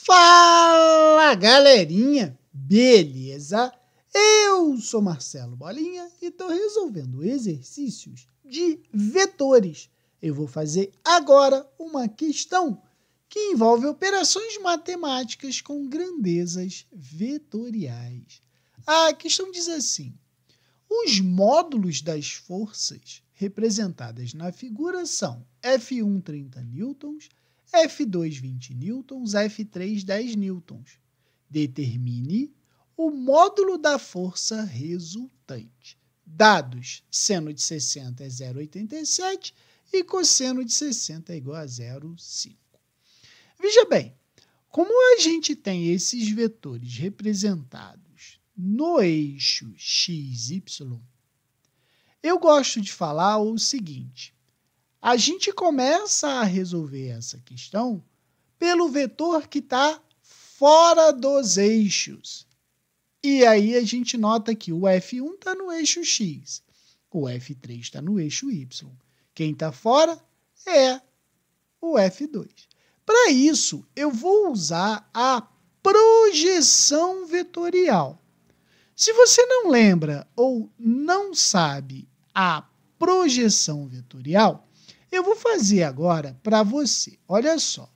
Fala, galerinha! Beleza? Eu sou Marcelo Bolinha e estou resolvendo exercícios de vetores. Eu vou fazer agora uma questão que envolve operações matemáticas com grandezas vetoriais. A questão diz assim: os módulos das forças representadas na figura são F1 30 newtons, F2 20 newtons, F3 10 newtons. Determine o módulo da força resultante. Dados: seno de 60 é 0,87 e cosseno de 60 é igual a 0,5. Veja bem, como a gente tem esses vetores representados no eixo x, y, eu gosto de falar o seguinte: a gente começa a resolver essa questão pelo vetor que está fora dos eixos. E aí a gente nota que o F1 está no eixo x, o F3 está no eixo y. Quem está fora é o F2. Para isso, eu vou usar a projeção vetorial. Se você não lembra ou não sabe a projeção vetorial, eu vou fazer agora para você. Olha só,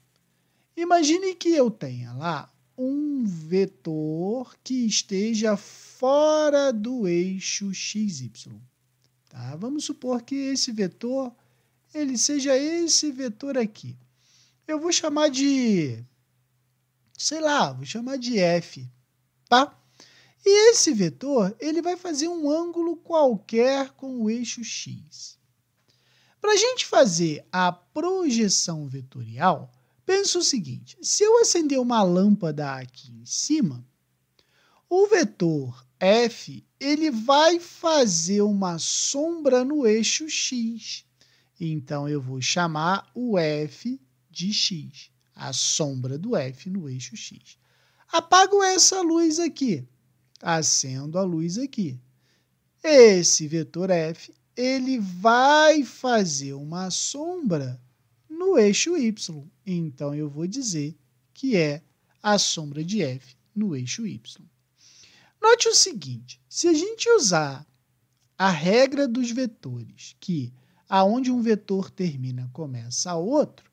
imagine que eu tenha lá um vetor que esteja fora do eixo XY. Tá? Vamos supor que esse vetor ele seja esse vetor aqui. Eu vou chamar de, sei lá, vou chamar de F, tá? E esse vetor ele vai fazer um ângulo qualquer com o eixo x. Para a gente fazer a projeção vetorial, pensa o seguinte: se eu acender uma lâmpada aqui em cima, o vetor F ele vai fazer uma sombra no eixo x. Então, eu vou chamar o F de x, a sombra do F no eixo x. Apago essa luz aqui, acendo a luz aqui. Esse vetor F ele vai fazer uma sombra no eixo y. Então, eu vou dizer que é a sombra de F no eixo y. Note o seguinte: se a gente usar a regra dos vetores, que aonde um vetor termina, começa outro,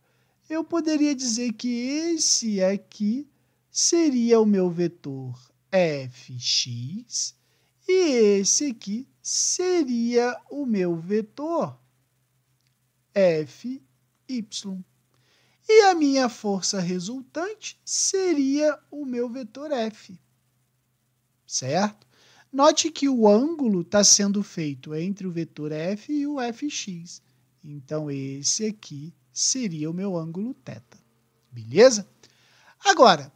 eu poderia dizer que esse aqui seria o meu vetor fx e esse aqui seria o meu vetor fy. E a minha força resultante seria o meu vetor F, certo? Note que o ângulo está sendo feito entre o vetor F e o Fx. Então, esse aqui seria o meu ângulo θ. Beleza? Agora,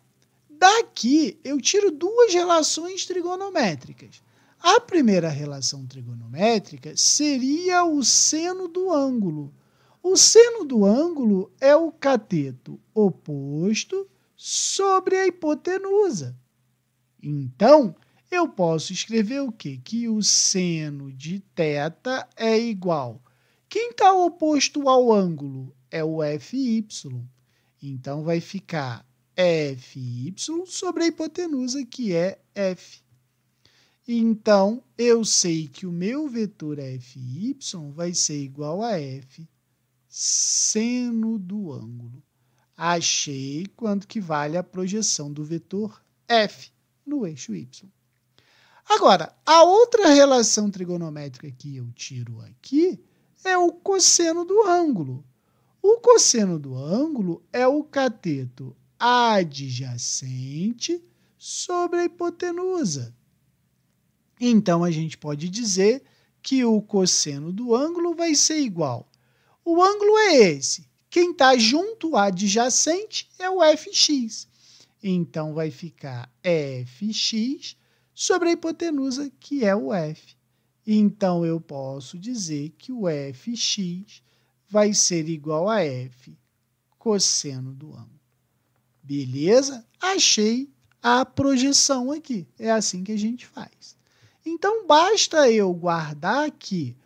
daqui eu tiro duas relações trigonométricas. A primeira relação trigonométrica seria o seno do ângulo. O seno do ângulo é o cateto oposto sobre a hipotenusa. Então, eu posso escrever o quê? Que o seno de θ é igual. Quem está oposto ao ângulo é o Fy. Então, vai ficar Fy sobre a hipotenusa, que é F. Então, eu sei que o meu vetor Fy vai ser igual a F seno do ângulo. Achei quanto que vale a projeção do vetor F no eixo y. Agora, a outra relação trigonométrica que eu tiro aqui é o cosseno do ângulo. O cosseno do ângulo é o cateto adjacente sobre a hipotenusa. Então, a gente pode dizer que o cosseno do ângulo vai ser igual. O ângulo é esse. Quem está junto adjacente é o Fx. Então, vai ficar Fx sobre a hipotenusa, que é o F. Então, eu posso dizer que o Fx vai ser igual a F cosseno do ângulo. Beleza? Achei a projeção aqui. É assim que a gente faz. Então, basta eu guardar que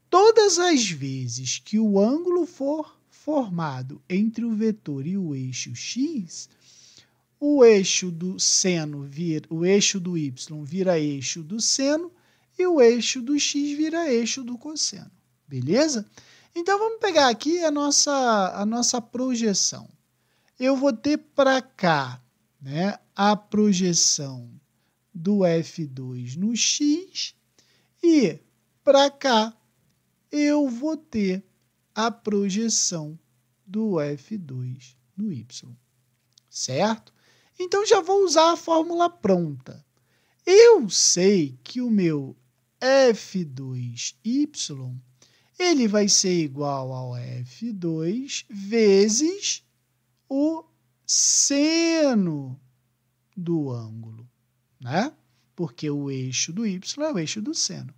todas as vezes que o ângulo for formado entre o vetor e o eixo x, o eixo do seno o eixo do y vira eixo do seno e o eixo do x vira eixo do cosseno. Beleza? Então, vamos pegar aqui a nossa projeção. Eu vou ter para cá, né, a projeção do F2 no x e para cá eu vou ter a projeção do F2 no y, certo? Então, já vou usar a fórmula pronta. Eu sei que o meu F2y ele vai ser igual ao F2 vezes o seno do ângulo, né? Porque o eixo do y é o eixo do seno.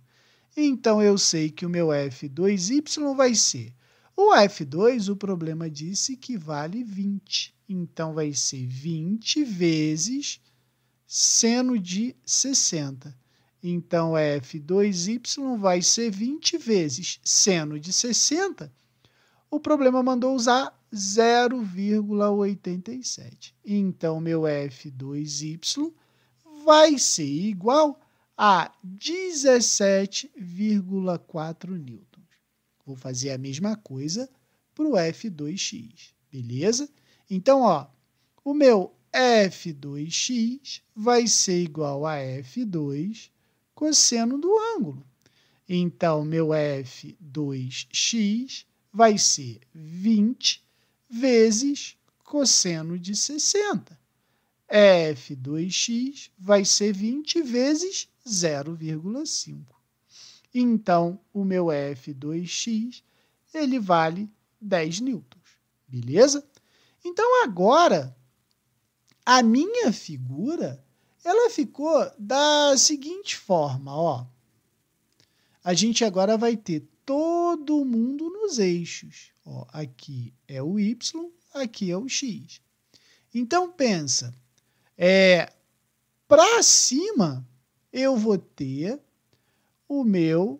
Então, eu sei que o meu F2y vai ser... O F2, o problema disse que vale 20. Então, vai ser 20 vezes seno de 60. Então, F2y vai ser 20 vezes seno de 60. O problema mandou usar 0,87. Então, meu F2y vai ser igual a 17,4 newtons. Vou fazer a mesma coisa para o F2x, beleza? Então, ó, o meu F2x vai ser igual a F2 cosseno do ângulo. Então, meu F2x vai ser 20 vezes cosseno de 60. F2x vai ser 20 vezes 0,5. Então, o meu F2x ele vale 10 newtons, beleza? Então, agora, a minha figura ela ficou da seguinte forma, ó. A gente agora vai ter todo mundo nos eixos. Ó, aqui é o y, aqui é o x. Então, pensa, para cima eu vou ter o meu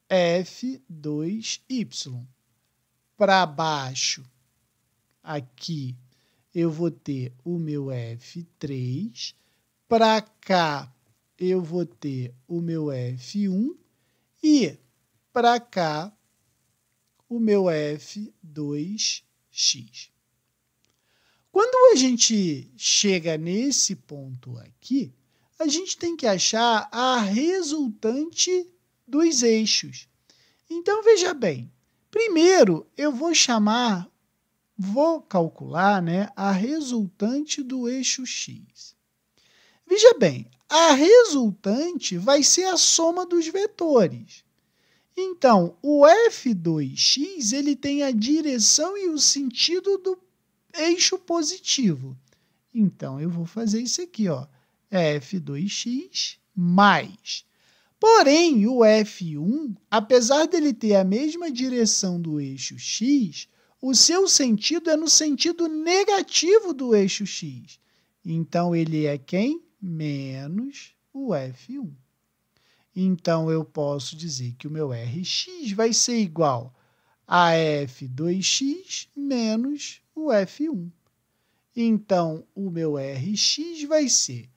F2y. Para baixo, aqui, eu vou ter o meu F3. Para cá, eu vou ter o meu F1. E para cá, o meu F2x. Quando a gente chega nesse ponto aqui, a gente tem que achar a resultante dos eixos. Então, veja bem, primeiro eu vou calcular, né, a resultante do eixo x. Veja bem, a resultante vai ser a soma dos vetores. Então, o F2x ele tem a direção e o sentido do eixo positivo. Então, eu vou fazer isso aqui, ó. F2x mais. Porém, o F1, apesar dele ter a mesma direção do eixo x, o seu sentido é no sentido negativo do eixo x. Então, ele é quem? Menos o F1. Então, eu posso dizer que o meu Rx vai ser igual a F2x menos o F1. Então, o meu Rx vai ser...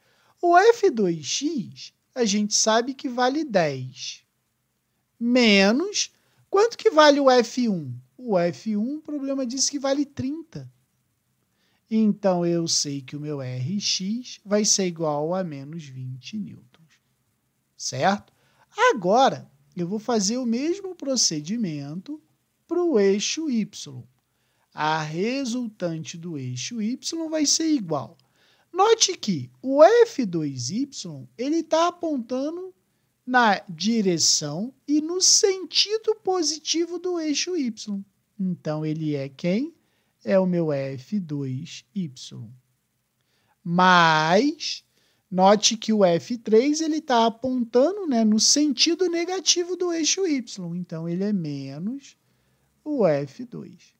O F2x, a gente sabe que vale 10. Menos... Quanto que vale o F1? O F1, o problema disse que vale 30. Então, eu sei que o meu Rx vai ser igual a menos 20 newtons. Certo? Agora, eu vou fazer o mesmo procedimento para o eixo y. A resultante do eixo y vai ser igual. Note que o F2y ele está apontando na direção e no sentido positivo do eixo y. Então, ele é quem? É o meu F2y. Mas... Note que o F3 está apontando, né, no sentido negativo do eixo y. Então, ele é menos o F2.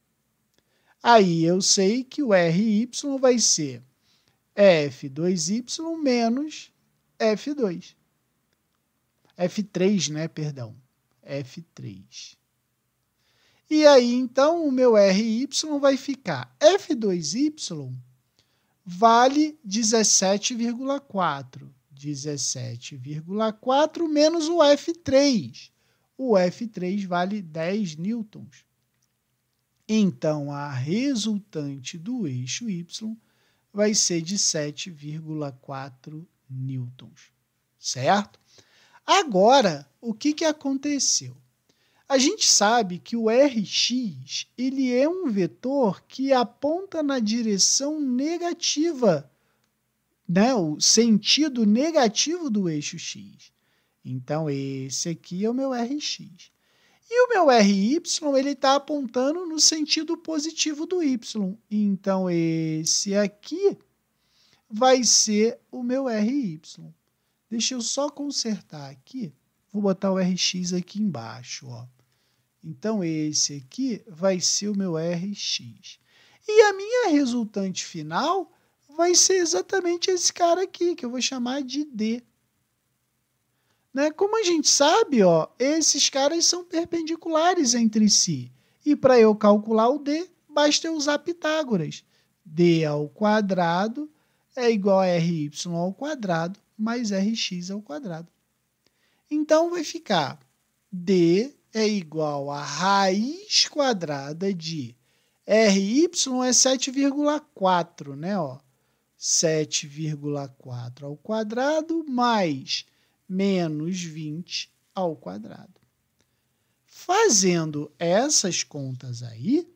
Aí, eu sei que o RY vai ser F2y menos F2. F3, né, perdão. F3. E aí, então, o meu RY vai ficar F2y vale 17,4. 17,4 menos o F3. O F3 vale 10 newtons. Então, a resultante do eixo Y vai ser de 7,4 newtons, certo? Agora, o que aconteceu? A gente sabe que o Rx ele é um vetor que aponta na direção negativa, né? O sentido negativo do eixo x. Então, esse aqui é o meu Rx. E o meu Ry, ele está apontando no sentido positivo do y. Então, esse aqui vai ser o meu Ry. Deixa eu só consertar aqui. Vou botar o Rx aqui embaixo, ó. Então, esse aqui vai ser o meu Rx. E a minha resultante final vai ser exatamente esse cara aqui, que eu vou chamar de D. Né? Como a gente sabe, ó, esses caras são perpendiculares entre si. E para eu calcular o D, basta eu usar Pitágoras. D ao quadrado é igual a Ry ao quadrado mais Rx ao quadrado. Então, vai ficar D é igual a raiz quadrada de Ry é 7,4, né? Ó, 7,4 ao quadrado mais menos 20 ao quadrado. Fazendo essas contas aí,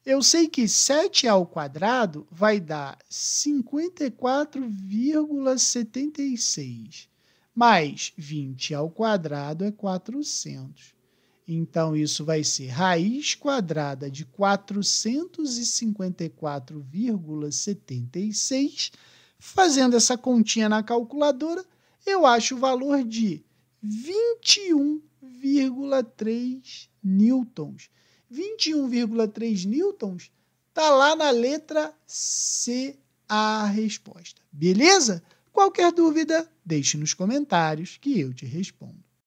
eu sei que 7 ao quadrado vai dar 54,76, mais 20 ao quadrado é 400. Então, isso vai ser raiz quadrada de 454,76. Fazendo essa continha na calculadora, eu acho o valor de 21,3 newtons. 21,3 newtons está lá na letra C a resposta. Beleza? Qualquer dúvida, deixe nos comentários que eu te respondo.